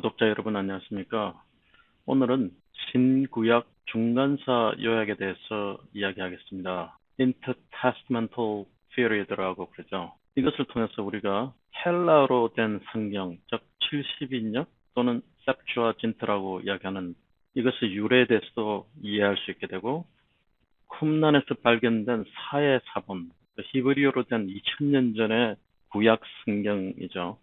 구독자 여러분 안녕하십니까? 오늘은 신구약 중간사 요약에 대해서 이야기하겠습니다. Intertestamental Period라고 그러죠. 이것을 통해서 우리가 헬라어로 된 성경, 즉 70인역 또는 septuagint라고 이야기하는 이것의 유래에 대해서도 이해할 수 있게 되고 쿰란에서 발견된 사해 사본, 히브리어로 된 2000년 전의 구약 성경이죠.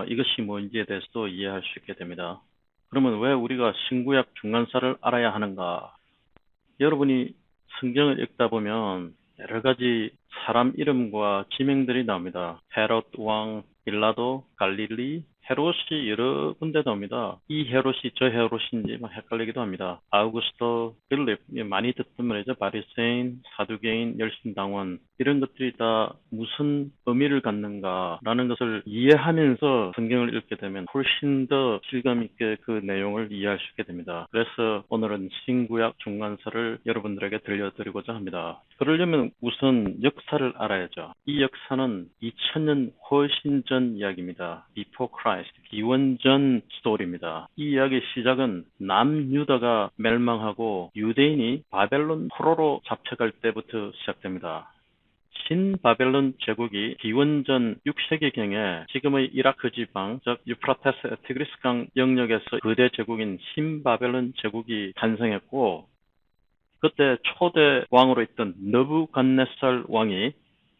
이것이 뭔지에 대해서도 이해할 수 있게 됩니다. 그러면 왜 우리가 신구약 중간사를 알아야 하는가? 여러분이 성경을 읽다 보면 여러 가지 사람 이름과 지명들이 나옵니다. 헤롯 왕, 빌라도, 갈릴리, 헤롯이 여러 군데 나옵니다. 이 헤롯이 저 헤롯인지 막 헷갈리기도 합니다. 아우구스토, 필립, 많이 듣던 말이죠. 바리새인, 사두개인, 열심당원 이런 것들이 다 무슨 의미를 갖는가라는 것을 이해하면서 성경을 읽게 되면 훨씬 더 실감 있게 그 내용을 이해할 수 있게 됩니다. 그래서 오늘은 신구약 중간사를 여러분들에게 들려드리고자 합니다. 그러려면 우선 역사를 알아야죠. 이 역사는 2000년 훨씬 전 이야기입니다. Before Christ, 기원전 스토리입니다. 이 이야기의 시작은 남유다가 멸망하고 유대인이 바벨론 포로로 잡혀갈 때부터 시작됩니다. 신바벨론 제국이 기원전 6세기경에 지금의 이라크 지방, 즉 유프라테스 티그리스강 영역에서 거대 제국인 신바벨론 제국이 탄생했고 그때 초대 왕으로 있던 느부갓네살 왕이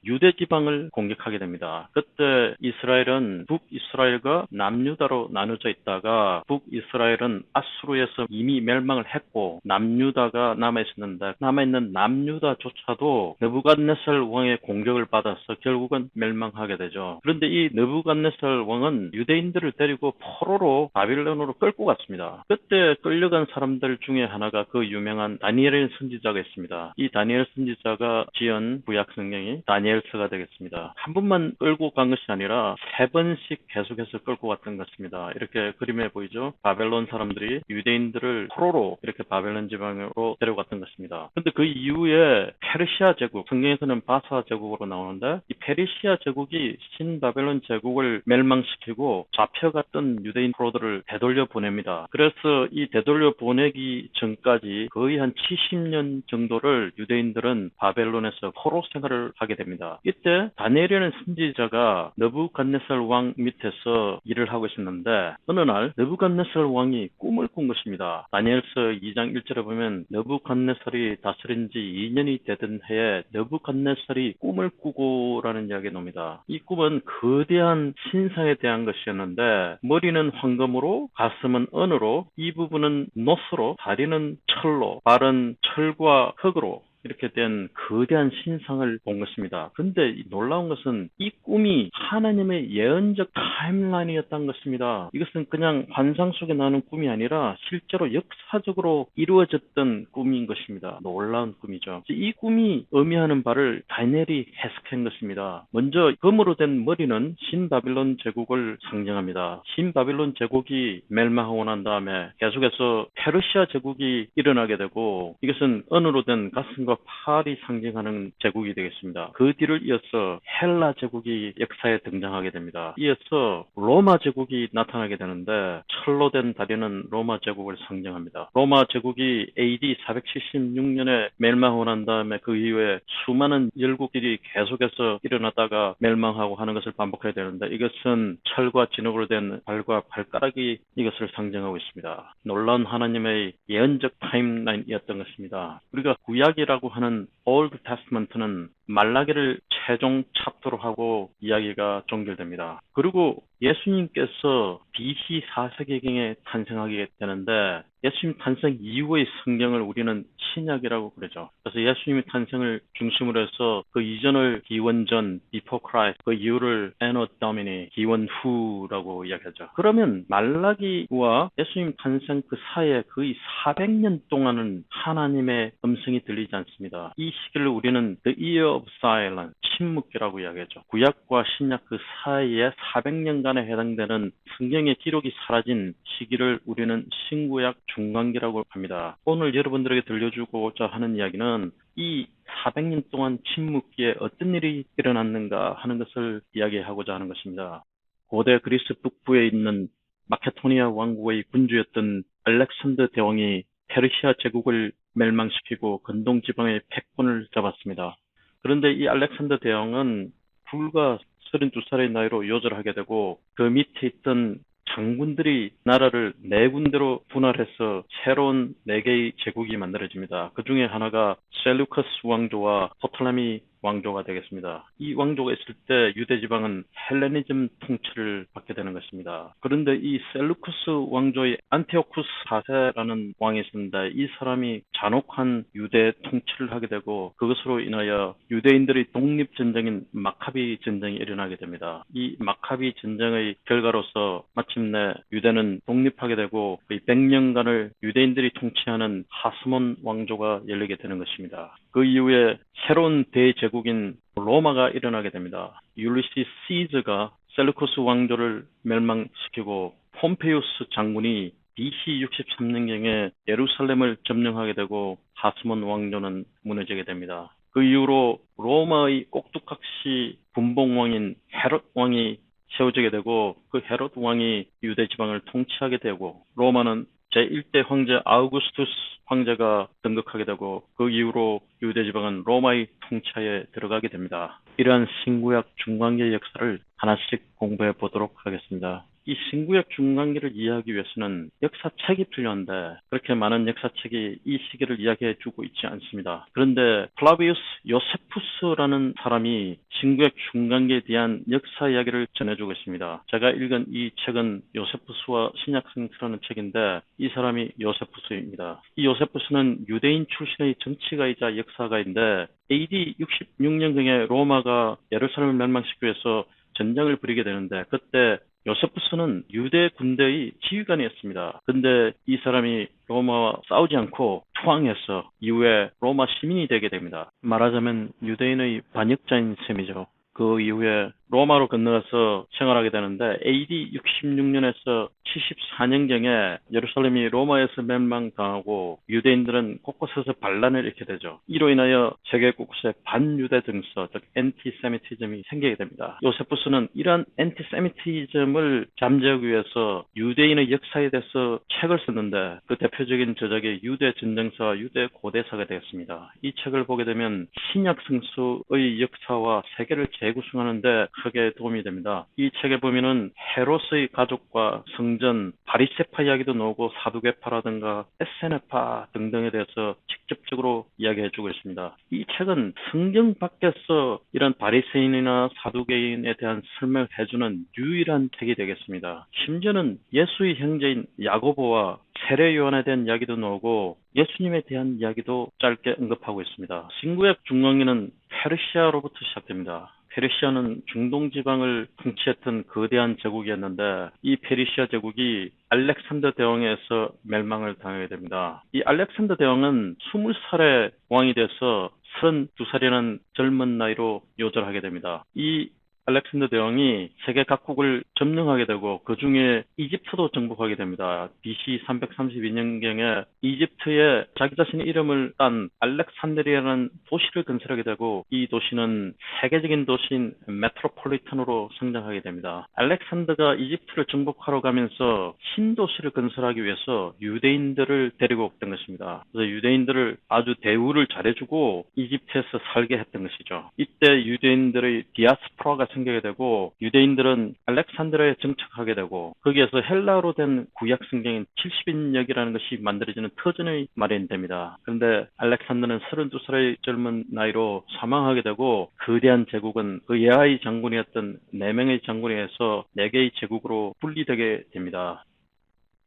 유대 지방을 공격하게 됩니다. 그때 이스라엘은 북이스라엘과 남유다로 나눠져 있다가 북이스라엘은 아수르에서 이미 멸망을 했고 남유다가 남아있었는데 남아있는 남유다조차도 느부갓네살 왕의 공격을 받아서 결국은 멸망하게 되죠. 그런데 이 느부갓네살 왕은 유대인들을 데리고 포로로 바빌론으로 끌고 갔습니다. 그때 끌려간 사람들 중에 하나가 그 유명한 다니엘 선지자가 있습니다. 이 다니엘 선지자가 지은 구약 성경이 다니엘서가 되겠습니다. 한 번만 끌고 간 것이 아니라 세 번씩 계속해서 끌고 갔던 것입니다. 이렇게 그림에 보이죠? 바벨론 사람들이 유대인들을 포로로 이렇게 바벨론 지방으로 데려갔던 것입니다. 근데 그 이후에 페르시아 제국, 성경에서는 바사 제국으로 나오는데 이 페르시아 제국이 신바벨론 제국을 멸망시키고 잡혀갔던 유대인 포로들을 되돌려 보냅니다. 그래서 이 되돌려 보내기 전까지 거의 한 70년 정도를 유대인들은 바벨론에서 포로 생활을 하게 됩니다. 이때 다니엘이라는 선지자가 느부갓네살 왕 밑에서 일을 하고 있었는데 어느 날 느부갓네살 왕이 꿈을 꾼 것입니다. 다니엘서 2장 1절에 보면 느부갓네살이 다스린 지 2년이 되던 해에 느부갓네살이 꿈을 꾸고라는 이야기가 나옵니다. 이 꿈은 거대한 신상에 대한 것이었는데 머리는 황금으로, 가슴은 은으로, 이 부분은 노스로, 다리는 철로, 발은 철과 흙으로 이렇게 된 거대한 신상을 본 것입니다. 그런데 놀라운 것은 이 꿈이 하나님의 예언적 타임라인이었다는 것입니다. 이것은 그냥 환상 속에 나오는 꿈이 아니라 실제로 역사적으로 이루어졌던 꿈인 것입니다. 놀라운 꿈이죠. 이 꿈이 의미하는 바를 다니엘이 해석한 것입니다. 먼저 금으로 된 머리는 신바빌론 제국을 상징합니다. 신바빌론 제국이 멸망하고 난 다음에 계속해서 페르시아 제국이 일어나게 되고 이것은 은으로 된 가슴과 팔이 상징하는 제국이 되겠습니다. 그 뒤를 이어서 헬라 제국이 역사에 등장하게 됩니다. 이어서 로마 제국이 나타나게 되는데 철로 된 다리는 로마 제국을 상징합니다. 로마 제국이 AD 476년에 멸망하고 난 다음에 그 이후에 수많은 열국들이 계속해서 일어났다가 멸망하고 하는 것을 반복해야 되는데 이것은 철과 진흙으로 된 발과 발가락이 이것을 상징하고 있습니다. 놀라운 하나님의 예언적 타임라인이었던 것입니다. 우리가 구약이라고 하는 Old Testament는 말라기를 최종 챕터로 하고 이야기가 종결됩니다. 그리고 예수님께서 BC 4세기경에 탄생하게 되는데 예수님 탄생 이후의 성경을 우리는 신약이라고 그러죠. 그래서 예수님의 탄생을 중심으로 해서 그 이전을 기원전 Before Christ, 그 이후를 Anno Domini, 기원 후라고 이야기하죠. 그러면 말라기와 예수님 탄생 그 사이에 거의 400년 동안은 하나님의 음성이 들리지 않습니다. 이 시기를 우리는 The Year of Silence, 침묵기라고 이야기하죠. 구약과 신약 그 사이에 400년간에 해당되는 성경의 기록이 사라진 시기를 우리는 신구약 중간기라고 합니다. 오늘 여러분들에게 들려주고자 하는 이야기는 이 400년 동안 침묵기에 어떤 일이 일어났는가 하는 것을 이야기하고자 하는 것입니다. 고대 그리스 북부에 있는 마케도니아 왕국의 군주였던 알렉산더 대왕이 페르시아 제국을 멸망시키고 근동 지방의 패권을 잡았습니다. 그런데 이 알렉산더 대왕은 불과 32살의 나이로 요절하게 되고 그 밑에 있던 장군들이 나라를 네 군데로 분할해서 새로운 네 개의 제국이 만들어집니다. 그 중에 하나가 셀루커스 왕조와 포톨레미 왕조가 되겠습니다. 이 왕조가 있을 때 유대 지방은 헬레니즘 통치를 받게 되는 것입니다. 그런데 이 셀루쿠스 왕조의 안티오쿠스 4세라는 왕이 있습니다. 이 사람이 잔혹한 유대 통치를 하게 되고 그것으로 인하여 유대인들의 독립전쟁인 마카비 전쟁이 일어나게 됩니다. 이 마카비 전쟁의 결과로서 마침내 유대는 독립하게 되고 거의 100년간을 유대인들이 통치하는 하스몬 왕조가 열리게 되는 것입니다. 그 이후에 새로운 대제국인 로마가 일어나게 됩니다. 율리시 시즈가 셀루쿠스 왕조를 멸망시키고 폼페이우스 장군이 BC 63년경에 예루살렘을 점령하게 되고 하스몬 왕조는 무너지게 됩니다. 그 이후로 로마의 꼭두각시 분봉왕인 헤롯 왕이 세워지게 되고 그 헤롯 왕이 유대 지방을 통치하게 되고 로마는 제1대 황제 아우구스투스 황제가 등극하게 되고 그 이후로 유대 지방은 로마의 통치하에 들어가게 됩니다. 이러한 신구약 중간기의 역사를 하나씩 공부해 보도록 하겠습니다. 이 신구약 중간기를 이해하기 위해서는 역사책이 필요한데 그렇게 많은 역사책이 이 시기를 이야기해 주고 있지 않습니다. 그런데 플라비우스 요세푸스라는 사람이 신구약 중간기에 대한 역사 이야기를 전해주고 있습니다. 제가 읽은 이 책은 요세푸스와 신약성서라는 책인데 이 사람이 요세푸스입니다. 이 요세푸스는 유대인 출신의 정치가이자 역사가인데 AD 66년경에 로마가 예루살렘을 멸망시키기 위해서 전쟁을 벌이게 되는데 그때 요세푸스는 유대 군대의 지휘관이었습니다. 근데 이 사람이 로마와 싸우지 않고 투항해서 이후에 로마 시민이 되게 됩니다. 말하자면 유대인의 반역자인 셈이죠. 그 이후에 로마로 건너가서 생활하게 되는데 AD 66년에서 74년경에 예루살렘이 로마에서 멸망당하고 유대인들은 곳곳에서 반란을 일으키게 되죠. 이로 인하여 세계 곳곳에 반유대 증서, 즉 엔티세미티즘이 생기게 됩니다. 요세푸스는 이러한 엔티세미티즘을 잠재우기 위해서 유대인의 역사에 대해서 책을 썼는데 그 대표적인 저작이 유대 전쟁사와 유대 고대사가 되었습니다. 이 책을 보게 되면 신약 성서의 역사와 세계를 재구성하는 데 크게 도움이 됩니다. 이 책에 보면은 헤롯의 가족과 성전, 바리새파 이야기도 나오고 사두개파라든가 에세네파 등등에 대해서 직접적으로 이야기해주고 있습니다. 이 책은 성경 밖에서 이런 바리새인이나 사두개인에 대한 설명을 해주는 유일한 책이 되겠습니다. 심지어는 예수의 형제인 야고보와 세례 요한에 대한 이야기도 나오고 예수님에 대한 이야기도 짧게 언급하고 있습니다. 신구약 중간기는 페르시아로부터 시작됩니다. 페르시아는 중동 지방을 통치했던 거대한 제국이었는데 이 페르시아 제국이 알렉산더 대왕에 의해서 멸망을 당하게 됩니다. 이 알렉산더 대왕은 20살의 왕이 돼서 32살이라는 젊은 나이로 요절하게 됩니다. 이 알렉산더 대왕이 세계 각국을 점령하게 되고 그 중에 이집트도 정복하게 됩니다. BC 332년경에 이집트에 자기 자신의 이름을 딴 알렉산드리아라는 도시를 건설하게 되고 이 도시는 세계적인 도시인 메트로폴리탄으로 성장하게 됩니다. 알렉산더가 이집트를 정복하러 가면서 신도시를 건설하기 위해서 유대인들을 데리고 왔던 것입니다. 그래서 유대인들을 아주 대우를 잘해주고 이집트에서 살게 했던 것이죠. 이때 유대인들의 디아스포라가 생기게 되고 유대인들은 알렉산드리아에 정착하게 되고 거기에서 헬라어로 된 구약 성경인 70인역이라는 것이 만들어지는 터전이 마련됩니다. 그런데 알렉산더는 32살의 젊은 나이로 사망하게 되고 거대한 제국은 그 예하의 장군이었던 4명의 장군에 의해서 4개의 제국으로 분리되게 됩니다.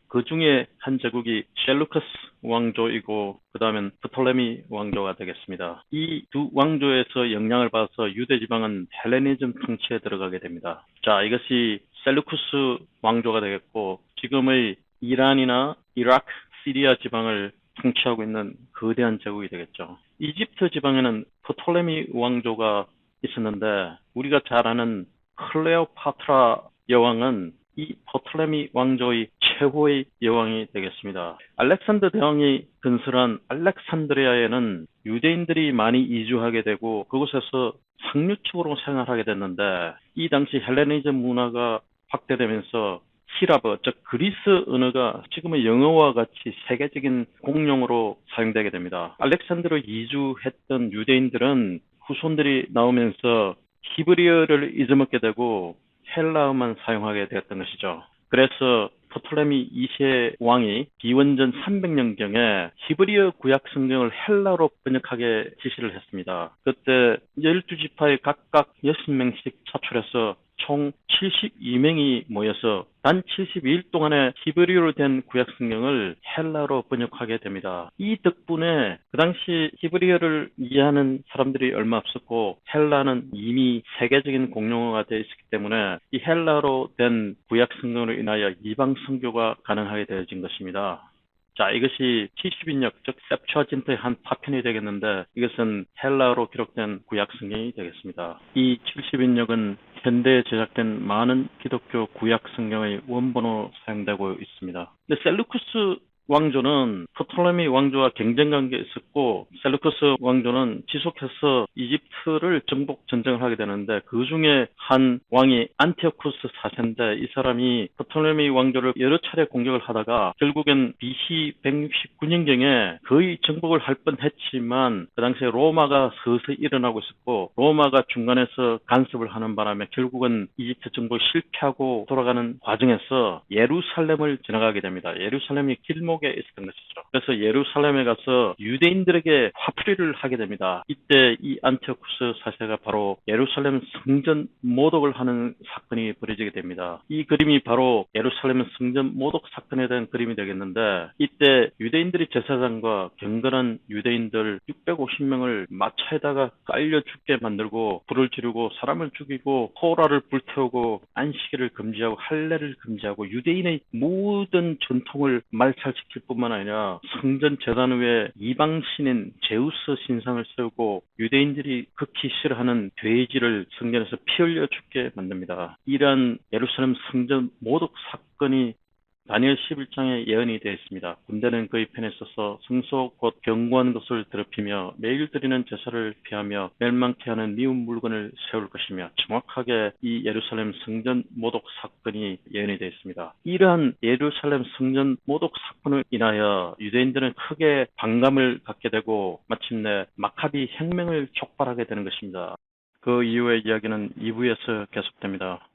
그 중에 한 제국이 셀루커스 왕조이고 그 다음엔 프톨레미 왕조가 되겠습니다. 이 두 왕조에서 영향을 받아서 유대 지방은 헬레니즘 통치에 들어가게 됩니다. 자, 이것이 셀루쿠스 왕조가 되겠고 지금의 이란이나 이라크, 시리아 지방을 통치하고 있는 거대한 제국이 되겠죠. 이집트 지방에는 프톨레미 왕조가 있었는데 우리가 잘 아는 클레오파트라 여왕은 이 프톨레미 왕조의 최고의 여왕이 되겠습니다. 알렉산더 대왕이 건설한 알렉산드리아에는 유대인들이 많이 이주하게 되고 그곳에서 상류층으로 생활하게 됐는데 이 당시 헬레니즘 문화가 확대되면서 히라브, 즉 그리스 언어가 지금의 영어와 같이 세계적인 공용어로 사용되게 됩니다. 알렉산드로 이주했던 유대인들은 후손들이 나오면서 히브리어를 잊어먹게 되고 헬라어만 사용하게 되었던 것이죠. 그래서 프톨레미 2세 왕이 기원전 300년경에 히브리어 구약 성경을 헬라로 번역하게 지시를 했습니다. 그때 12지파에 각각 6명씩 차출해서 총 72명이 모여서 단 72일 동안에 히브리어로 된 구약 성경을 헬라로 번역하게 됩니다. 이 덕분에 그 당시 히브리어를 이해하는 사람들이 얼마 없었고 헬라는 이미 세계적인 공용어가 되어 있었기 때문에 이 헬라로 된 구약 성경으로 인하여 이방 선교가 가능하게 되어진 것입니다. 자, 이것이 70인역, 즉 셉추아진트의 한 파편이 되겠는데 이것은 헬라어로 기록된 구약 성경이 되겠습니다. 이 70인역은 현대에 제작된 많은 기독교 구약 성경의 원본으로 사용되고 있습니다. 근데 셀루쿠스 왕조는 프톨레미 왕조와 경쟁 관계에 있었고 셀루쿠스 왕조는 지속해서 이집트를 정복 전쟁을 하게 되는데 그 중에 한 왕이 안티오쿠스 4세인데 이 사람이 프톨레미 왕조를 여러 차례 공격을 하다가 결국엔 BC 169년경에 거의 정복을 할 뻔했지만 그 당시에 로마가 서서히 일어나고 있었고 로마가 중간에서 간섭을 하는 바람에 결국은 이집트 정복이 실패하고 돌아가는 과정에서 예루살렘을 지나가게 됩니다. 예루살렘이 길목에 있었던 것이죠. 그래서 예루살렘에 가서 유대인들에게 화풀이를 하게 됩니다. 이때 이 안티오쿠스 4세가 바로 예루살렘 성전 모독을 하는 사건이 벌어지게 됩니다. 이 그림이 바로 예루살렘 성전 모독 사건에 대한 그림이 되겠는데 이때 유대인들이 제사장과 경건한 유대인들 650명을 마차에다가 깔려 죽게 만들고 불을 지르고 사람을 죽이고 토라를 불태우고 안식일을 금지하고 할례를 금지하고 유대인의 모든 전통을 말살시킬 뿐만 아니라 성전 제단 위에 이방 신인 제우스 신상을 세우고 유대인들이 극히 싫어하는 돼지를 성전에서 피 흘려 죽게 만듭니다. 이러한 예루살렘 성전 모독 사건이 다니엘 11장에 예언이 되어 있습니다. 군대는 그의 편에 서서 성소 곧 견고한 것을 더럽히며 매일 드리는 제사를 피하며 멸망케 하는 미운 물건을 세울 것이며 정확하게 이 예루살렘 성전 모독 사건이 예언이 되어 있습니다. 이러한 예루살렘 성전 모독 사건을 인하여 유대인들은 크게 반감을 갖게 되고 마침내 마카비 혁명을 촉발하게 되는 것입니다. 그 이후의 이야기는 2부에서 계속됩니다.